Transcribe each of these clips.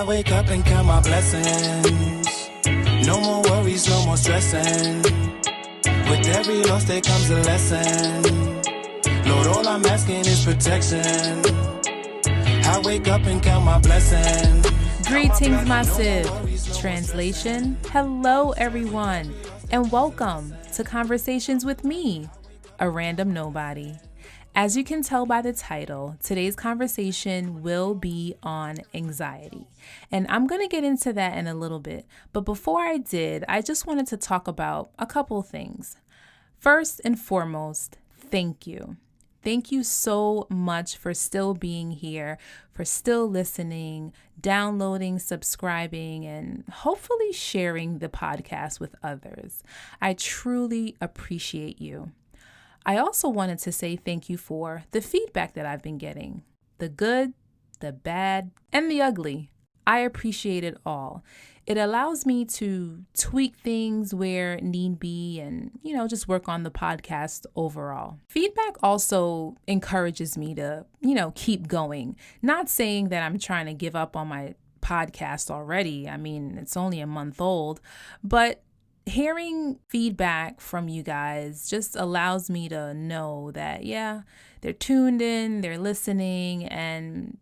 I wake up and count my blessings. No more worries, no more stressing. With every loss there comes a lesson. Lord, all I'm asking is protection. I wake up and count my blessings. Greetings, massive. Translation, hello everyone, and welcome to Conversations with me, a random nobody. As you can tell by the title, today's conversation will be on anxiety. And I'm going to get into that in a little bit. But before I did, I just wanted to talk about a couple things. First and foremost, thank you. Thank you so much for still being here, for still listening, downloading, subscribing, and hopefully sharing the podcast with others. I truly appreciate you. I also wanted to say thank you for the feedback that I've been getting, the good, the bad, and the ugly. I appreciate it all. It allows me to tweak things where need be and, just work on the podcast overall. Feedback also encourages me to, keep going. Not saying that I'm trying to give up on my podcast already. I mean, it's only a month old, but hearing feedback from you guys just allows me to know that, they're tuned in, they're listening, and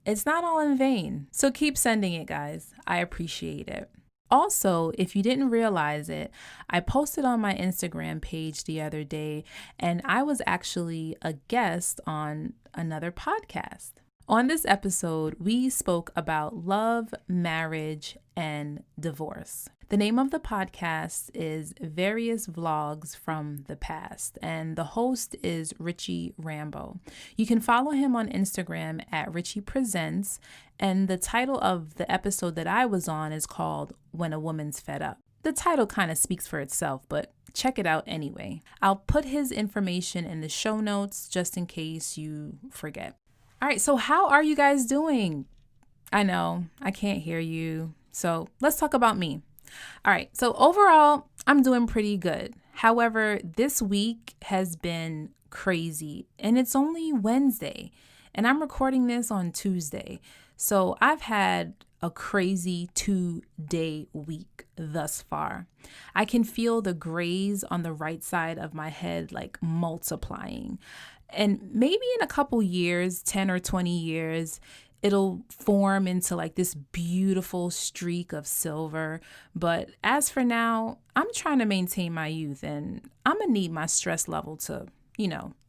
it's not all in vain. So keep sending it, guys. I appreciate it. Also, if you didn't realize it, I posted on my Instagram page the other day, and I was actually a guest on another podcast. On this episode, we spoke about love, marriage, and divorce. The name of the podcast is Various Vlogs from the Past, and the host is Richie Rambo. You can follow him on Instagram at Richie Presents, and the title of the episode that I was on is called When a Woman's Fed Up. The title kind of speaks for itself, but check it out anyway. I'll put his information in the show notes just in case you forget. All right, so how are you guys doing? I know, I can't hear you. So let's talk about me. All right, so overall, I'm doing pretty good. However, this week has been crazy, and it's only Wednesday, and I'm recording this on Tuesday. So I've had a crazy 2-day week thus far. I can feel the grays on the right side of my head like multiplying. And maybe in a couple years, 10 or 20 years, it'll form into like this beautiful streak of silver. But as for now, I'm trying to maintain my youth, and I'm going to need my stress level to,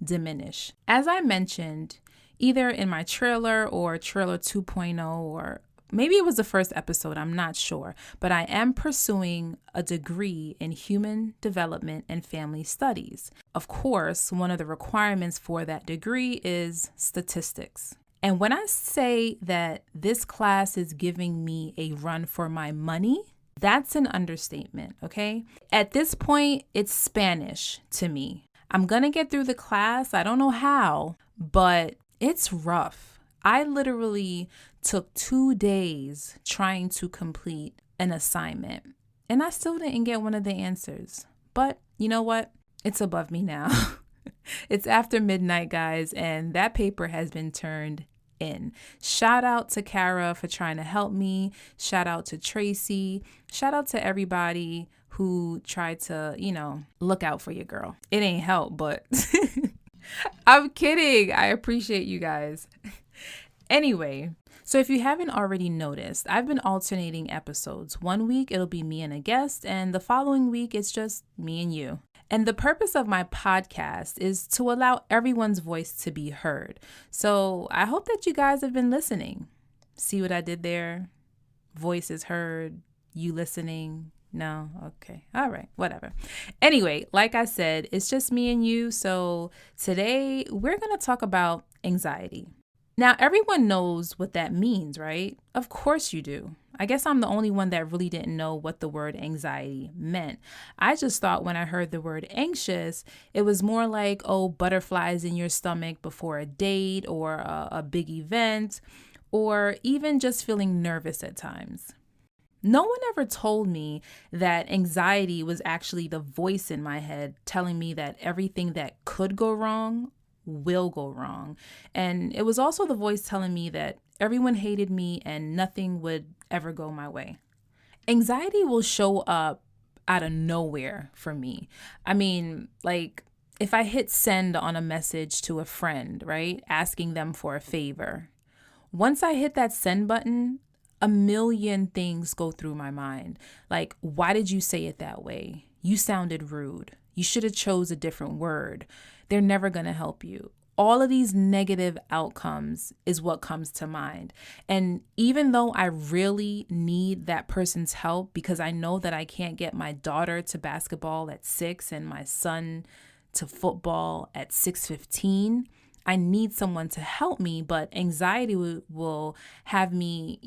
diminish. As I mentioned, either in my trailer or trailer 2.0, or maybe it was the first episode, I'm not sure, but I am pursuing a degree in human development and family studies. Of course, one of the requirements for that degree is statistics. And when I say that this class is giving me a run for my money, that's an understatement, okay? At this point, it's Spanish to me. I'm going to get through the class. I don't know how, but it's rough. I literally took 2 days trying to complete an assignment, and I still didn't get one of the answers. But you know what? It's above me now. It's after midnight, guys, and that paper has been turned in. Shout out to Kara for trying to help me. Shout out to Tracy. Shout out to everybody who tried to, look out for your girl. It ain't help, but I'm kidding. I appreciate you guys. Anyway, so if you haven't already noticed, I've been alternating episodes. 1 week, it'll be me and a guest, and the following week, it's just me and you. And the purpose of my podcast is to allow everyone's voice to be heard. So I hope that you guys have been listening. See what I did there? Voices heard, you listening. No? Okay. All right. Whatever. Anyway, like I said, it's just me and you. So today we're going to talk about anxiety. Now, everyone knows what that means, right? Of course you do. I guess I'm the only one that really didn't know what the word anxiety meant. I just thought when I heard the word anxious, it was more like, butterflies in your stomach before a date or a big event, or even just feeling nervous at times. No one ever told me that anxiety was actually the voice in my head telling me that everything that could go wrong will go wrong. And it was also the voice telling me that everyone hated me and nothing would ever go my way. Anxiety will show up out of nowhere for me. I mean, like if I hit send on a message to a friend, right, asking them for a favor, once I hit that send button, a million things go through my mind. Like, why did you say it that way? You sounded rude. You should have chose a different word. They're never going to help you. All of these negative outcomes is what comes to mind. And even though I really need that person's help because I know that I can't get my daughter to basketball at 6 and my son to football at 6:15, I need someone to help me, but anxiety will have me,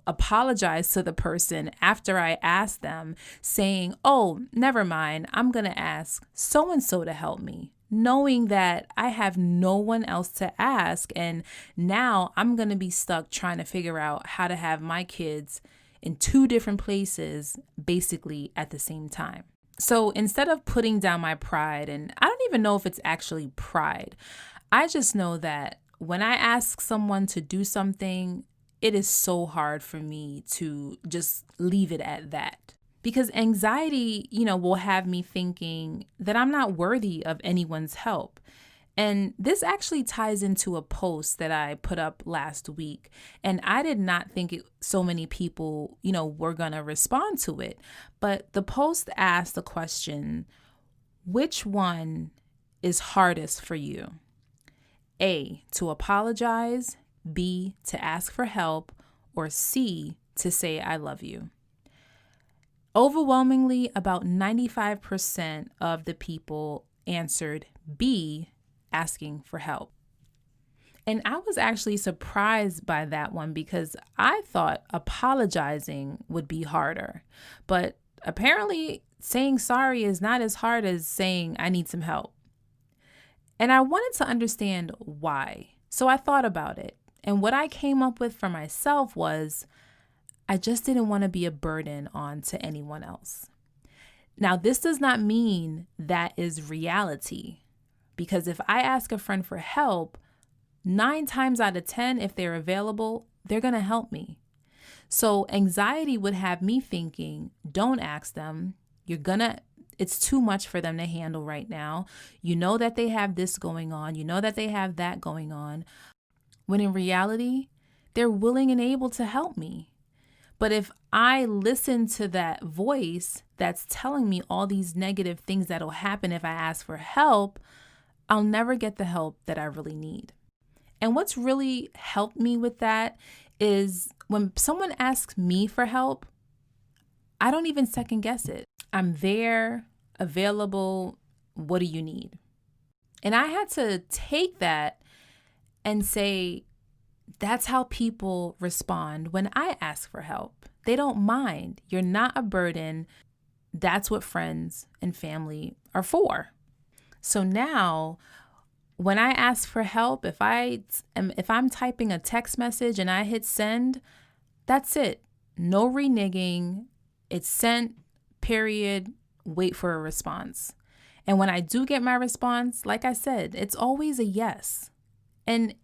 apologize to the person after I ask them, saying, oh, never mind, I'm going to ask so-and-so to help me, knowing that I have no one else to ask. And now I'm going to be stuck trying to figure out how to have my kids in 2 different places, basically at the same time. So instead of putting down my pride, and I don't even know if it's actually pride, I just know that when I ask someone to do something, it is so hard for me to just leave it at that. Because anxiety, will have me thinking that I'm not worthy of anyone's help. And this actually ties into a post that I put up last week. And I did not think so many people, were going to respond to it. But the post asked the question, which one is hardest for you? A, to apologize, B, to ask for help, or C, to say I love you. Overwhelmingly, about 95% of the people answered B, asking for help. And I was actually surprised by that one because I thought apologizing would be harder. But apparently saying sorry is not as hard as saying I need some help. And I wanted to understand why. So I thought about it. And what I came up with for myself was I just didn't want to be a burden on to anyone else. Now, this does not mean that is reality. Because if I ask a friend for help, 9 times out of 10, if they're available, they're going to help me. So anxiety would have me thinking, don't ask them. It's too much for them to handle right now. You know that they have this going on. You know that they have that going on. When in reality, they're willing and able to help me. But if I listen to that voice that's telling me all these negative things that'll happen if I ask for help, I'll never get the help that I really need. And what's really helped me with that is when someone asks me for help, I don't even second guess it. I'm there, available. What do you need? And I had to take that and say, that's how people respond when I ask for help. They don't mind. You're not a burden. That's what friends and family are for. So now when I ask for help, if I'm typing a text message and I hit send, that's it. No reneging. It's sent, period. Wait for a response. And when I do get my response, like I said, it's always a yes. And,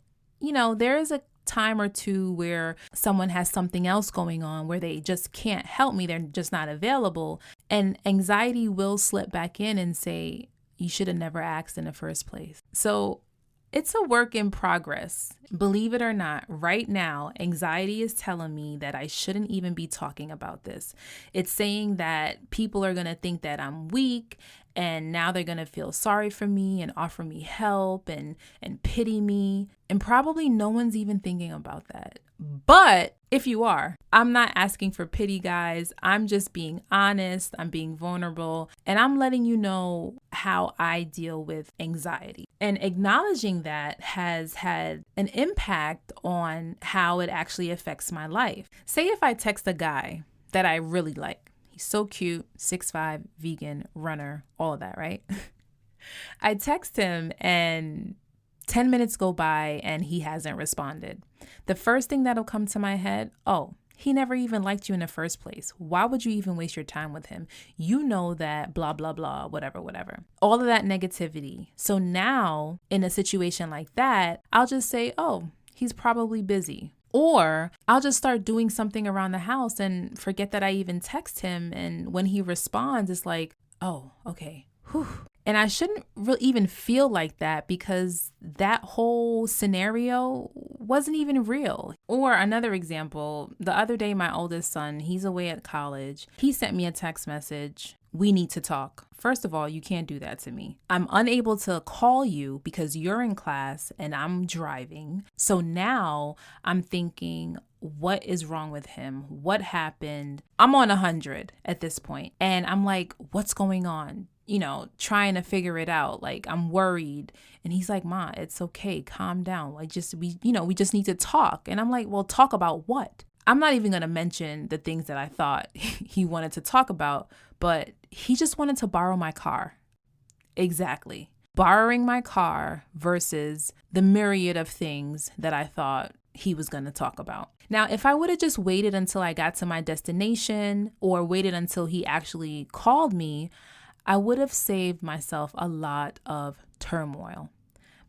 there is a time or two where someone has something else going on where they just can't help me. They're just not available. And anxiety will slip back in and say, you should have never asked in the first place. So it's a work in progress. Believe it or not, right now, anxiety is telling me that I shouldn't even be talking about this. It's saying that people are going to think that I'm weak, and now they're going to feel sorry for me and offer me help and pity me. And probably no one's even thinking about that. But if you are, I'm not asking for pity, guys. I'm just being honest. I'm being vulnerable. And I'm letting you know how I deal with anxiety. And acknowledging that has had an impact on how it actually affects my life. Say if I text a guy that I really like. He's so cute, 6'5", vegan, runner, all of that, right? I text him and 10 minutes go by and he hasn't responded. The first thing that'll come to my head, oh, He never even liked you in the first place. Why would you even waste your time with him? You know that blah, blah, blah, whatever, whatever. All of that negativity. So now in a situation like that, I'll just say, oh, he's probably busy. Or I'll just start doing something around the house and forget that I even text him. And when he responds, it's like, oh, okay. Whew. And I shouldn't really even feel like that because that whole scenario wasn't even real. Or another example, the other day, my oldest son, he's away at college. He sent me a text message. We need to talk. First of all, you can't do that to me. I'm unable to call you because you're in class and I'm driving. So now I'm thinking, what is wrong with him? What happened? I'm on 100 at this point. And I'm like, what's going on? Trying to figure it out. Like, I'm worried. And he's like, Ma, it's okay. Calm down. We just need to talk. And I'm like, well, talk about what? I'm not even going to mention the things that I thought he wanted to talk about, but he just wanted to borrow my car. Exactly. Borrowing my car versus the myriad of things that I thought he was going to talk about. Now, if I would have just waited until I got to my destination or waited until he actually called me, I would have saved myself a lot of turmoil.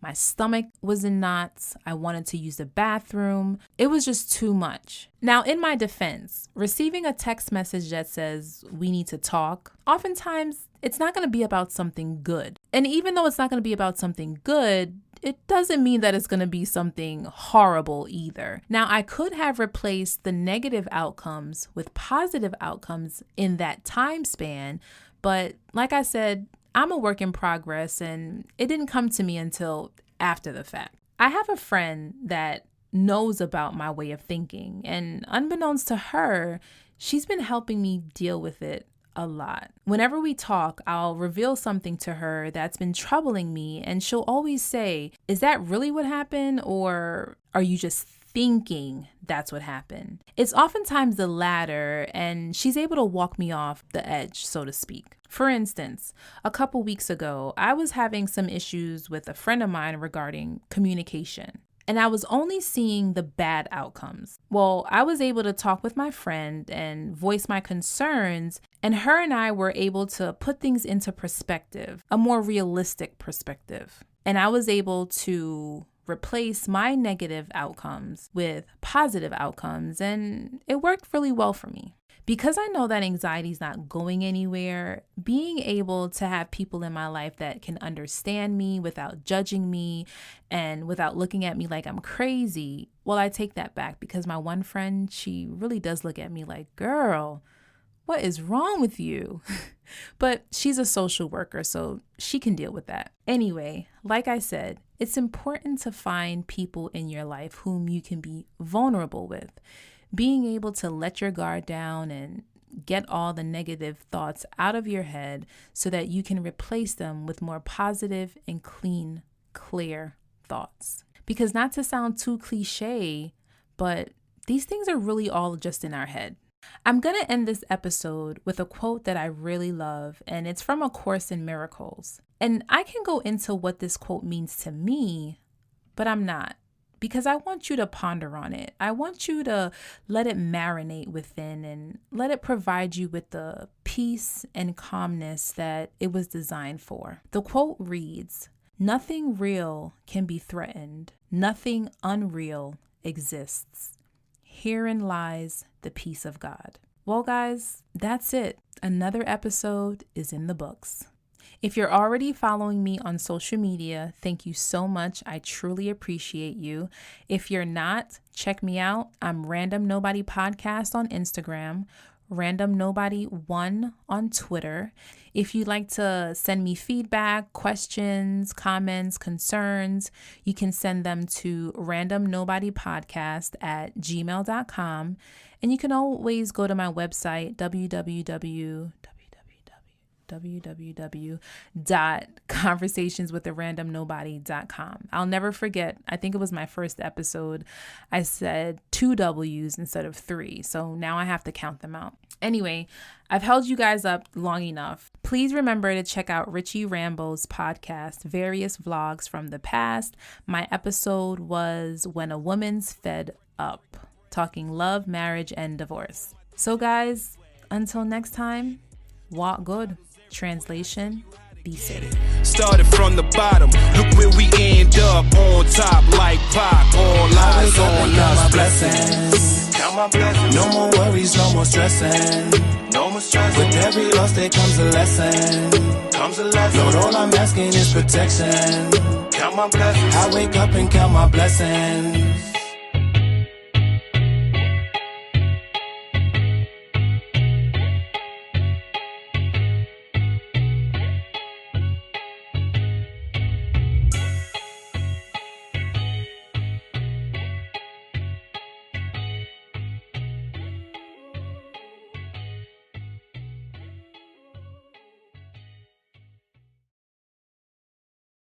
My stomach was in knots. I wanted to use the bathroom. It was just too much. Now, in my defense, receiving a text message that says we need to talk, oftentimes it's not going to be about something good. And even though it's not going to be about something good, it doesn't mean that it's going to be something horrible either. Now, I could have replaced the negative outcomes with positive outcomes in that time span. But like I said, I'm a work in progress and it didn't come to me until after the fact. I have a friend that knows about my way of thinking, and unbeknownst to her, she's been helping me deal with it a lot. Whenever we talk, I'll reveal something to her that's been troubling me, and she'll always say, is that really what happened, or are you just thinking that's what happened? It's oftentimes the latter, and she's able to walk me off the edge, so to speak. For instance, a couple weeks ago, I was having some issues with a friend of mine regarding communication, and I was only seeing the bad outcomes. Well, I was able to talk with my friend and voice my concerns, and her and I were able to put things into perspective, a more realistic perspective. And I was able to replace my negative outcomes with positive outcomes, and it worked really well for me. Because I know that anxiety is not going anywhere, being able to have people in my life that can understand me without judging me and without looking at me like I'm crazy, well, I take that back because my one friend, she really does look at me like, girl, what is wrong with you? But she's a social worker, so she can deal with that. Anyway, like I said, it's important to find people in your life whom you can be vulnerable with. Being able to let your guard down and get all the negative thoughts out of your head so that you can replace them with more positive and clean, clear thoughts. Because not to sound too cliche, but these things are really all just in our head. I'm going to end this episode with a quote that I really love, and it's from A Course in Miracles. And I can go into what this quote means to me, but I'm not. Because I want you to ponder on it. I want you to let it marinate within and let it provide you with the peace and calmness that it was designed for. The quote reads, "Nothing real can be threatened. Nothing unreal exists. Herein lies the peace of God." Well, guys, that's it. Another episode is in the books. If you're already following me on social media, thank you so much. I truly appreciate you. If you're not, check me out. I'm Random Nobody Podcast on Instagram, Random Nobody 1 on Twitter. If you'd like to send me feedback, questions, comments, concerns, you can send them to randomnobodypodcast@gmail.com. And you can always go to my website, www.conversationswitharandomnobody.com. I'll never forget, I think it was my first episode, I said 2 W's instead of 3, so now I have to count them out. Anyway, I've held you guys up long enough. Please remember to check out Richie Rambo's podcast, various vlogs from the past. My episode was When a Woman's Fed Up. talking love, marriage, and divorce. So guys, until next time, walk good. Translation, be safe. Started from the bottom, look where we end up, on top like Pac. All eyes on us, blessings. Count my blessings. No more worries, no more stressing. No more stressing. With every loss there comes a lesson. Lord, all I'm asking is protection. Count my blessings. I wake up and count my blessings.